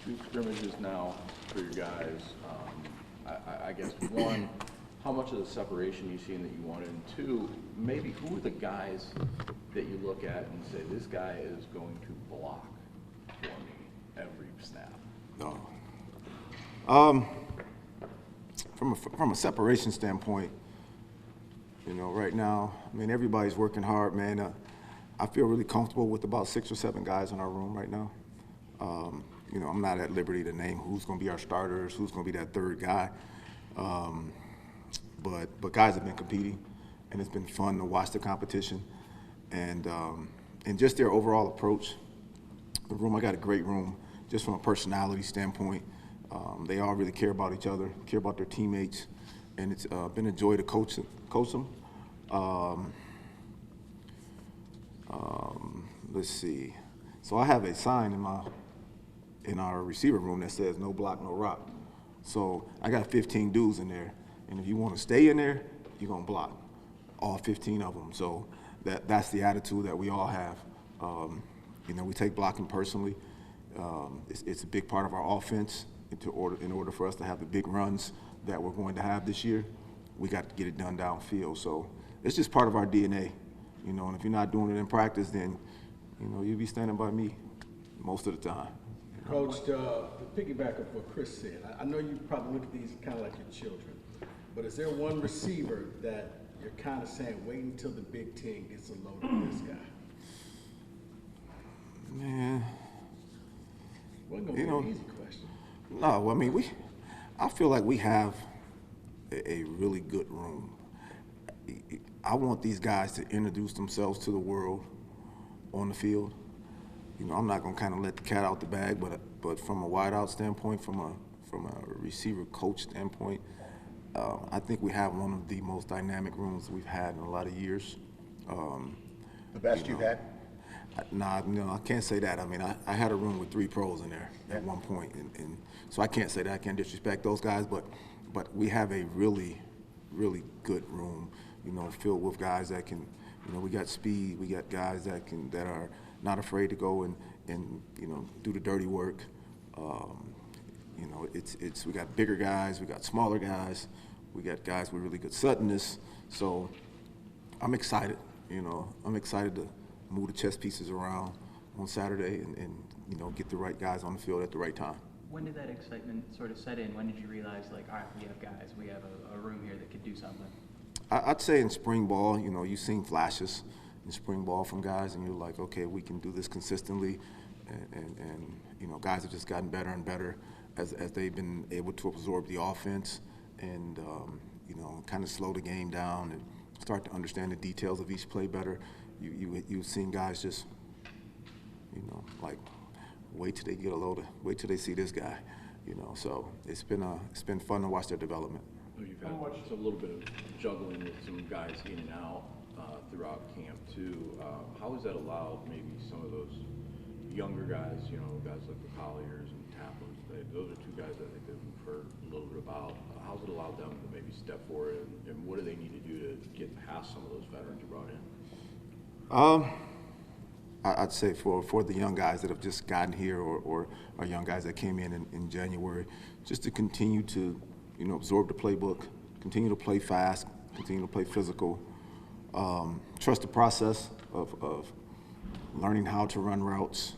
Two scrimmages now for you guys. I guess one, how much of the separation you seen that you wanted, and two, maybe who are the guys that you look at and say, this guy is going to block for me every snap? No. From a separation standpoint, you know, right now, I mean, everybody's working hard, man. I feel really comfortable with about 6 or 7 guys in our room right now. You know, I'm not at liberty to name who's going to be our starters, who's going to be that third guy. But guys have been competing, and it's been fun to watch the competition, and just their overall approach. The room, I got a great room, just from a personality standpoint. They all really care about each other, care about their teammates, and it's been a joy to coach them. Let's see. So I have a sign in our receiver room that says "No block, no rock." So I got 15 dudes in there, and if you want to stay in there, you're gonna block all 15 of them. So that's the attitude that we all have. You know, we take blocking personally. It's a big part of our offense. In order for us to have the big runs that we're going to have this year, we got to get it done downfield. So it's just part of our DNA, you know. And if you're not doing it in practice, then you know you'll be standing by me most of the time. Coach, to piggyback up what Chris said, I know you probably look at these kind of like your children, but is there one receiver that you're kind of saying, wait until the Big Ten gets a load of this guy? Man, Wasn't gonna be an easy question. No, I mean, I feel like we have a really good room. I want these guys to introduce themselves to the world on the field. You know, I'm not gonna kind of let the cat out the bag, but from a wideout standpoint, from a receiver coach standpoint, I think we have one of the most dynamic rooms we've had in a lot of years. The best you've had? Nah, no, I can't say that. I mean, I had a room with 3 pros in there at one point, and so I can't say that. I can't disrespect those guys, but we have a really, really good room, you know, filled with guys that can, you know, we got speed, we got guys that are not afraid to go and you know, do the dirty work. You know, we got bigger guys, we got smaller guys, we got guys with really good suddenness. So I'm excited, you know, I'm excited to move the chess pieces around on Saturday and you know, get the right guys on the field at the right time. When did that excitement sort of set in? When did you realize, like, all right, we have guys, we have a room here that could do something? I'd say in spring ball, you know, you've seen flashes in spring ball from guys, and you're like, okay, we can do this consistently, and you know, guys have just gotten better and better as they've been able to absorb the offense and you know, kind of slow the game down and start to understand the details of each play better. You've seen guys just, you know, like, wait till they get a load of, wait till they see this guy, you know. So it's been fun to watch their development. You've had a little bit of juggling with some guys in and out throughout camp too. How has that allowed maybe some of those younger guys, you know, guys like the Colliers and Tappers? Those are 2 guys I think that we've heard a little bit about. How's it allowed them to maybe step forward, and what do they need to do to get past some of those veterans you brought in? I'd say for the young guys that have just gotten here or our young guys that came in January, just to continue to, you know, absorb the playbook, continue to play fast, continue to play physical, trust the process of learning how to run routes,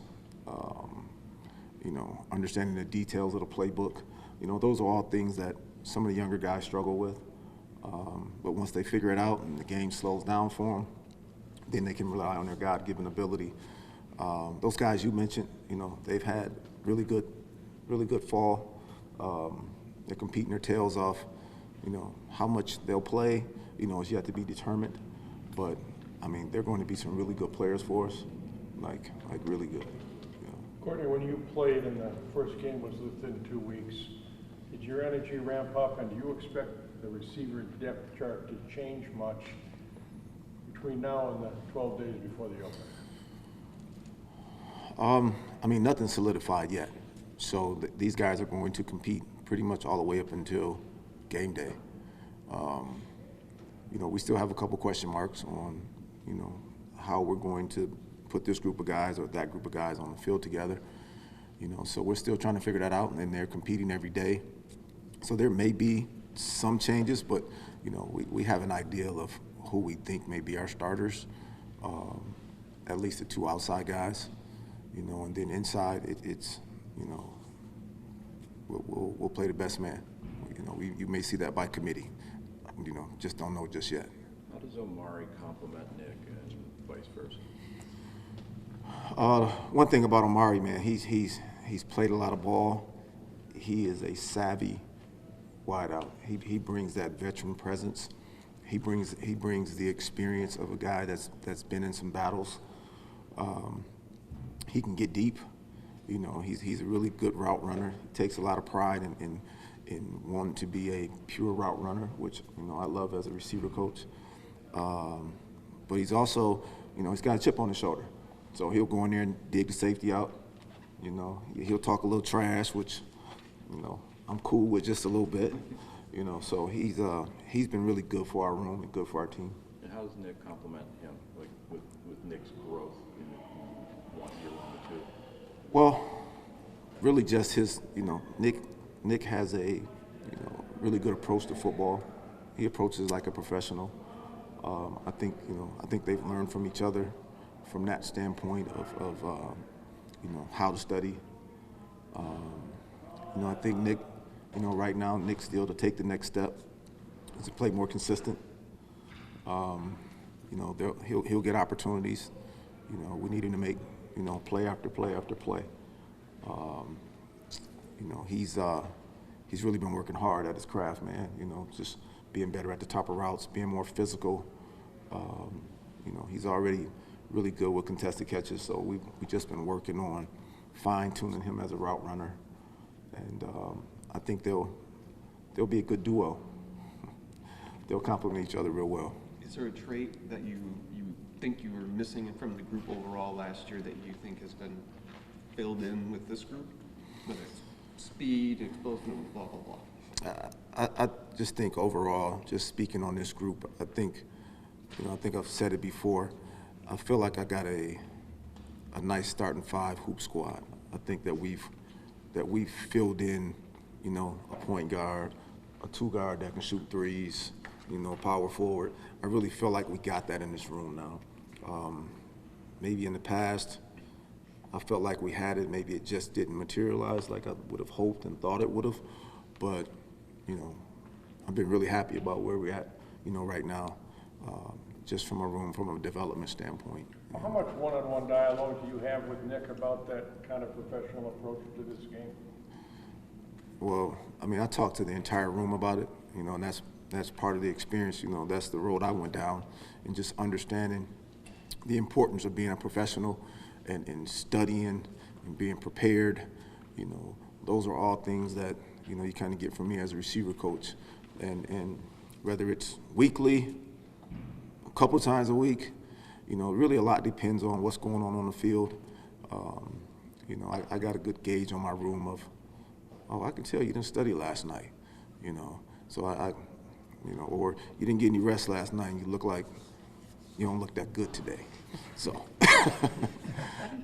you know, understanding the details of the playbook. You know, those are all things that some of the younger guys struggle with. But once they figure it out and the game slows down for them, then they can rely on their God-given ability. Those guys you mentioned, you know, they've had really good fall. They're competing their tails off. You know, how much they'll play, you know, is yet to be determined. But I mean, they're going to be some really good players for us, like really good. You know. Courtney, when you played and the first game was within 2 weeks, did your energy ramp up, and do you expect the receiver depth chart to change much between now and the 12 days before the opener? I mean, nothing's solidified yet. So these guys are going to compete pretty much all the way up until game day. You know, we still have a couple question marks on, you know, how we're going to put this group of guys or that group of guys on the field together. you know, so we're still trying to figure that out, and they're competing every day. So there may be some changes, but, you know, we have an idea of who we think may be our starters, at least the 2 outside guys, you know, and then inside it's, you know, we'll play the best man. You know, you may see that by committee, you know, just don't know just yet. How does Omari complement Nick and vice versa? One thing about Omari, man, he's played a lot of ball. He is a savvy wideout. He brings that veteran presence. He brings the experience of a guy that's been in some battles. He can get deep. You know, he's a really good route runner. He takes a lot of pride in wanting to be a pure route runner, which, you know, I love as a receiver coach. But he's also, you know, he's got a chip on his shoulder. So he'll go in there and dig the safety out. You know, he'll talk a little trash, which, you know, I'm cool with just a little bit. You know, so he's been really good for our room and good for our team. And how does Nick complement him, like with Nick's growth in year 1 to 2? Well, really just his, you know, Nick has a, you know, really good approach to football. He approaches like a professional. I think they've learned from each other from that standpoint of you know, how to study. You know, I think Nick, you know, right now, Nick's still to take the next step is to play more consistent. You know, he'll get opportunities. You know, we need him to make, you know, play after play after play. You know, he's really been working hard at his craft, man. You know, just being better at the top of routes, being more physical. You know, he's already really good with contested catches, so we've just been working on fine-tuning him as a route runner, and I think they'll be a good duo. They'll complement each other real well. Is there a trait that you think you were missing from the group overall last year that you think has been filled in with this group? Whether it's speed, explosiveness, blah, blah, blah. I just think overall, just speaking on this group, I think, you know, I think I've said it before, I feel like I got a nice starting 5 hoop squad. I think that we've filled in, you know, a point guard, a 2 guard that can shoot threes, you know, power forward. I really feel like we got that in this room now. Maybe in the past, I felt like we had it. Maybe it just didn't materialize like I would have hoped and thought it would have. But, you know, I've been really happy about where we're at, you know, right now, just from a development standpoint. How much one-on-one dialogue do you have with Nick about that kind of professional approach to this game? Well, I mean, I talked to the entire room about it, you know, and that's part of the experience. You know, that's the road I went down, and just understanding the importance of being a professional and studying and being prepared. You know, those are all things that, you know, you kind of get from me as a receiver coach. And whether it's weekly, a couple times a week, you know, really a lot depends on what's going on the field. You know, I got a good gauge on my room of, oh, I can tell you didn't study last night, you know. So you know, or you didn't get any rest last night and you look like you don't look that good today. So,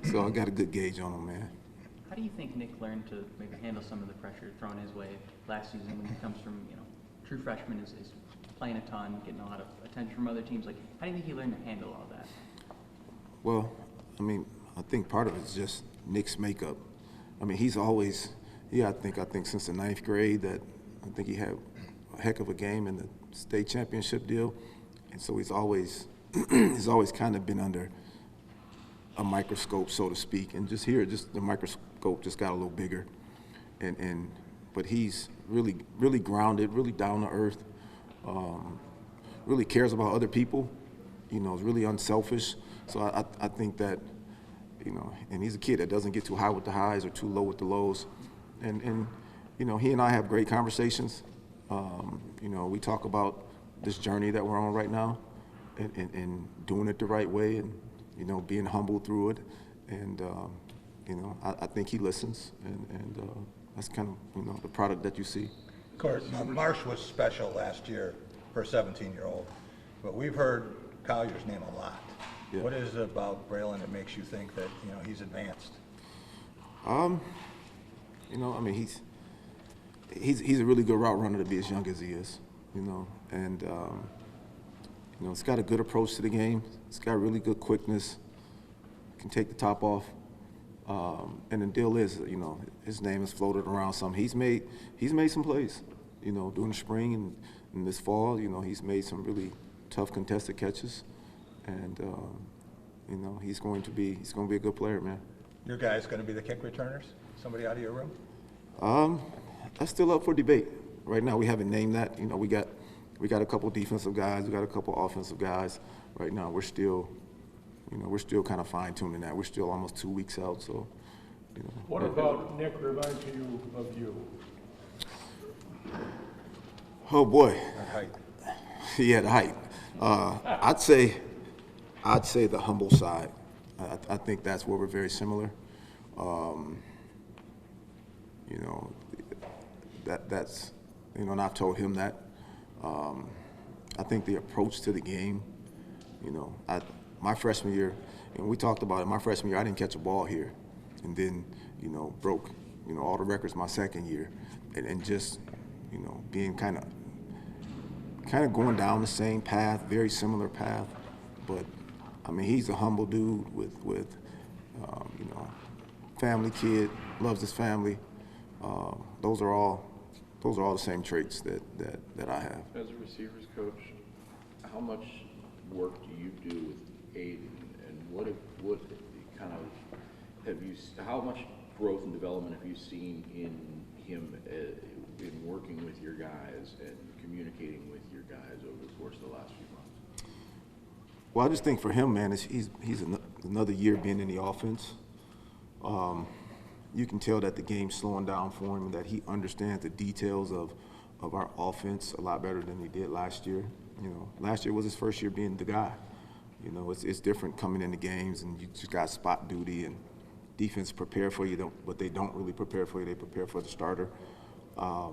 so I got a good gauge on him, man. How do you think Nick learned to maybe handle some of the pressure thrown his way last season when he comes from, you know, true freshman is playing a ton, getting a lot of attention from other teams? Like, how do you think he learned to handle all that? Well, I mean, I think part of it is just Nick's makeup. I mean, he's always, I think since the 9th grade that I think he had a heck of a game in the state championship deal. And so he's always kind of been under a microscope, so to speak. And just here, just the microscope just got a little bigger. But he's really grounded, really down to earth, really cares about other people, you know, is really unselfish. So I think that, you know, and he's a kid that doesn't get too high with the highs or too low with the lows. And you know, he and I have great conversations. You know, we talk about this journey that we're on right now and doing it the right way and, you know, being humble through it. And, you know, I think he listens, and that's kind of, you know, the product that you see. Court, Marsh was special last year for a 17-year-old, but we've heard Collier's name a lot. Yeah. What is it about Braylon that makes you think that, you know, he's advanced? You know, I mean, he's a really good route runner to be as young as he is. You know, and you know, he's got a good approach to the game. He's got really good quickness. Can take the top off. And the deal is, you know, his name has floated around some. He's made some plays. You know, during the spring and this fall, you know, he's made some really tough contested catches, and you know, he's going to be a good player, man. Your guy's going to be the kick returners? Somebody out of your room? That's still up for debate. Right now, we haven't named that. You know, we got a couple defensive guys, we got a couple offensive guys. Right now, we're still kind of fine tuning that. We're still almost 2 weeks out, so. You know. What about Nick reminds you of you? Oh boy. At height. Yeah, the height. I'd say the humble side. I think that's where we're very similar. You know, that's you know, and I've told him that. I think the approach to the game. You know, my freshman year, and we talked about it. My freshman year, I didn't catch a ball here, and then you know, broke all the records my second year, and just you know, being kind of going down the same path, very similar path, but I mean, he's a humble dude with you know, family kid, loves his family. Those are all the same traits that I have. As a receivers coach, how much work do you do with Aiden, and what kind of how much growth and development have you seen in him in working with your guys and communicating with your guys over the course of the last few months? Well, I just think for him, man, he's another year being in the offense. You can tell that the game's slowing down for him, that he understands the details of our offense a lot better than he did last year. You know, last year was his first year being the guy. You know, it's different coming into games, and you just got spot duty, and defense prepare for you, but they don't really prepare for you. They prepare for the starter. I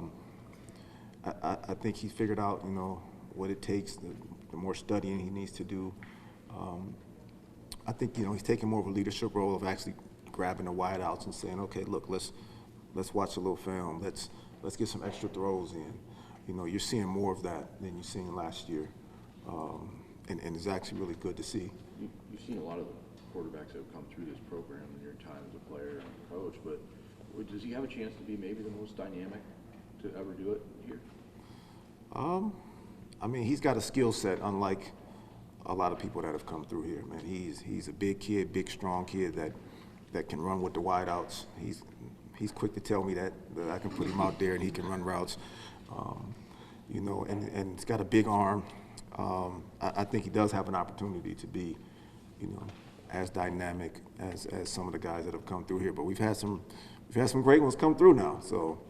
think he figured out, you know, what it takes, the more studying he needs to do. I think, you know, he's taking more of a leadership role of actually grabbing the wideouts and saying, okay, look, let's watch a little film. Let's get some extra throws in. You know, you're seeing more of that than you've seen last year, and it's actually really good to see. You've seen a lot of the quarterbacks that have come through this program in your time as a player and a coach, but does he have a chance to be maybe the most dynamic to ever do it here? I mean, he's got a skill set unlike a lot of people that have come through here, man. He's a big kid, big, strong kid that can run with the wideouts. He's quick to tell me that I can put him out there and he can run routes. You know, and he's got a big arm. I think he does have an opportunity to be, you know, as dynamic as some of the guys that have come through here. But we've had some great ones come through now. So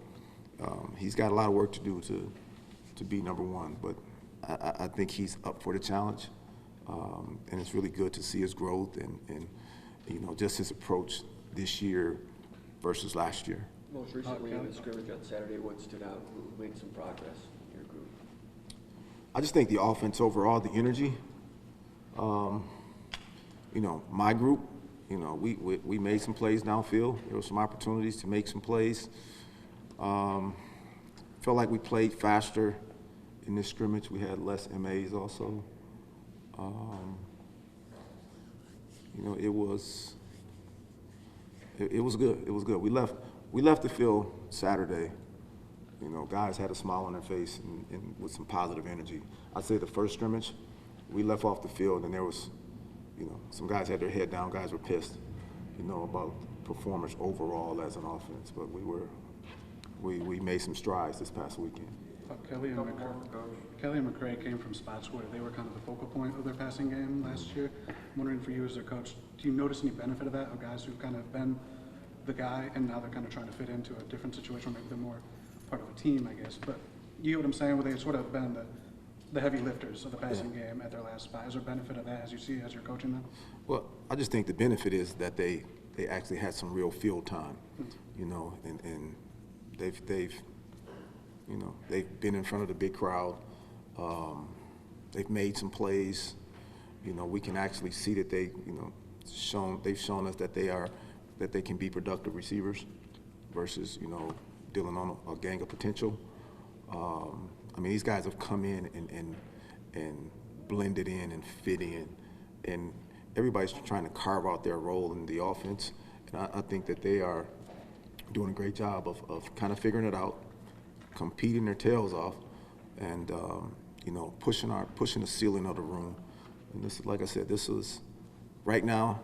he's got a lot of work to do to be number one. But I think he's up for the challenge, and it's really good to see his growth and you know, just his approach this year versus last year. Most recently in the scrimmage on Saturday, what stood out? Who made some progress in your group? I just think the offense overall, the energy. You know, my group, you know, we made some plays downfield. There were some opportunities to make some plays. Felt like we played faster in this scrimmage. We had less MAs also. You know, it was good. It was good. We left the field Saturday. You know, guys had a smile on their face and with some positive energy. I'd say the first scrimmage, we left off the field and there was, you know, some guys had their head down. Guys were pissed, you know, about performance overall as an offense. But we made some strides this past weekend. Kelly and McCray came from spots where they were kind of the focal point of their passing game last year. I'm wondering for you as their coach, do you notice any benefit of that, of guys who've kind of been the guy and now they're kind of trying to fit into a different situation, maybe they're more part of a team, I guess. But you know what I'm saying, where they sort of been the heavy lifters of the passing game at their last spot. Is there benefit of that as you see as you're coaching them? Well, I just think the benefit is that they actually had some real field time, you know, and they've you know, they've been in front of the big crowd. They've made some plays. You know, we can actually see that they've shown us that they can be productive receivers. versus, you know, dealing on a gang of potential. I mean, these guys have come in and blended in and fit in, and everybody's trying to carve out their role in the offense. And I think that they are doing a great job of kind of figuring it out, competing their tails off, and you know, pushing the ceiling of the room. And this is, like I said, this is right now,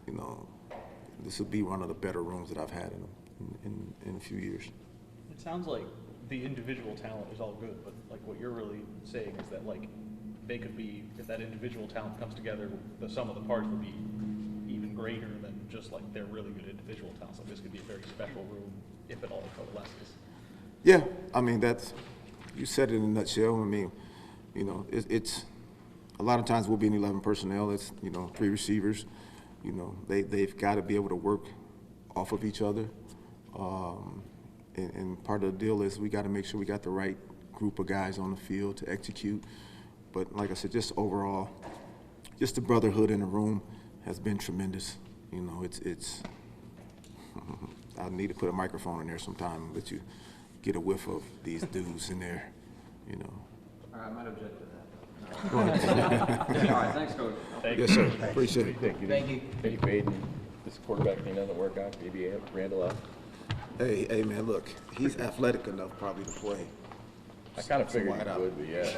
you know, this would be one of the better rooms that I've had in a few years. It sounds like the individual talent is all good, but like what you're really saying is that like they could be, if that individual talent comes together, the sum of the parts would be even greater than just like they're really good individual talents. Like this could be a very special room if it all coalesces. Yeah, I mean, you said it in a nutshell. I mean, you know, it's a lot of times we'll be in 11 personnel. It's, you know, 3 receivers. You know, they've got to be able to work off of each other. And part of the deal is we got to make sure we got the right group of guys on the field to execute. But like I said, just overall, just the brotherhood in the room has been tremendous. You know, it's I need to put a microphone in there sometime and let you get a whiff of these dudes in there, you know. All right, I might object to that. Go ahead. All right, thanks, Coach. Yes, sir. Appreciate it. Thank you. Thank you. Hey, Baden, this quarterback thing doesn't work out. Maybe Randall out. Hey, man, look, he's athletic enough probably to play. I kind of figured wide he out. would, but yeah.